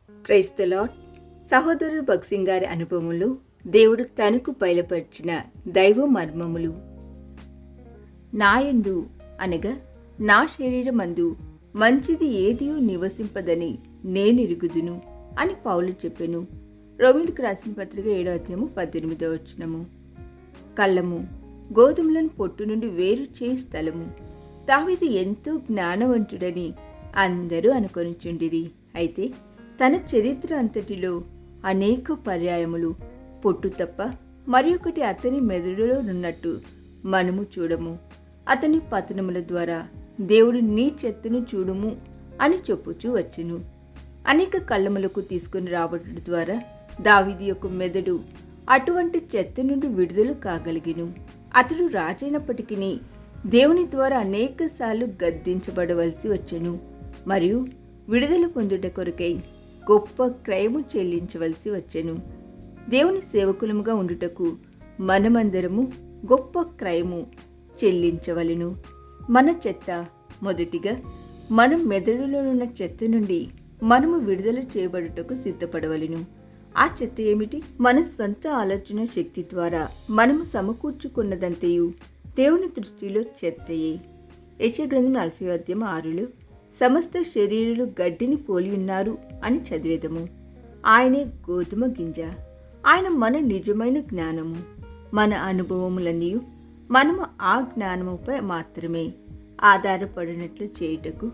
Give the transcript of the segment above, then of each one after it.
Praise the lord. సహోదరుడు భక్సింగ్ గారి అనుభవములు దేవుడు తనకు బయలుపరిచిన దైవ మర్మములు. నాయందు అనగా నా శరీరమందు మంచిది ఏదియూ నివసింపదని నేనెరుగుదును అని పౌలు చెప్పెను. రోమీయులకు రాసిన పత్రిక 7:18. కళ్ళము గోధుమలను పొట్టు నుండి వేరు చేయి స్థలము. దావీదు ఎంతో జ్ఞానవంతుడని అందరూ అనుకొనిచుండిరి. అయితే తన చరిత్ర అంతటిలో అనేక పర్యాయములు పొట్టు తప్ప మరి ఒకటి అతని మెదడులో ఉన్నట్టు మనము చూడము. అతని పతనముల ద్వారా దేవుడు నీ చెత్తను చూడుము అని చెప్పుచూ వచ్చెను. అనేక కళ్ళములకు తీసుకుని రావడం ద్వారా దావీదు యొక్క మెదడు అటువంటి చెత్త నుండి విడుదల కాగలిగిను. అతడు రాజైనప్పటికీ దేవుని ద్వారా అనేక సార్లు గద్దించబడవలసి వచ్చెను మరియు విడుదల పొందుట కొరకై గొప్ప క్రయము చెల్లించవలసి వచ్చెను. దేవుని సేవకులముగా ఉండుటకు మనమందరము గొప్ప క్రయము చెల్లించవలెను. మన చెత్త మొదటిగా మన మెదడులో ఉన్న చెత్త నుండి మనము విడుదల చేయబడుటకు సిద్ధపడవలెను. ఆ చెత్త ఏమిటి? మన స్వంత ఆలోచన శక్తి ద్వారా మనము సమకూర్చుకున్నదంతయు దేవుని దృష్టిలో చెత్తయే. యెషయా గ్రంథం 40:6 సమస్త శరీరులు గడ్డిని పోలి ఉన్నారు అని చదివేదము. ఆయనే గోధుమ గింజ. ఆయన మన నిజమైన జ్ఞానము. మన అనుభవములన్నీ మనము ఆ జ్ఞానముపై మాత్రమే ఆధారపడినట్లు చేయుటకు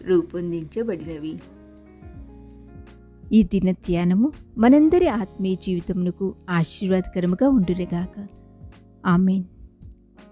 రూపొందించబడినవి. ఈ దిన ధ్యానము మనందరి ఆత్మీయ జీవితమునకు ఆశీర్వాదకరముగా ఉండునుగాక. ఆమేన్.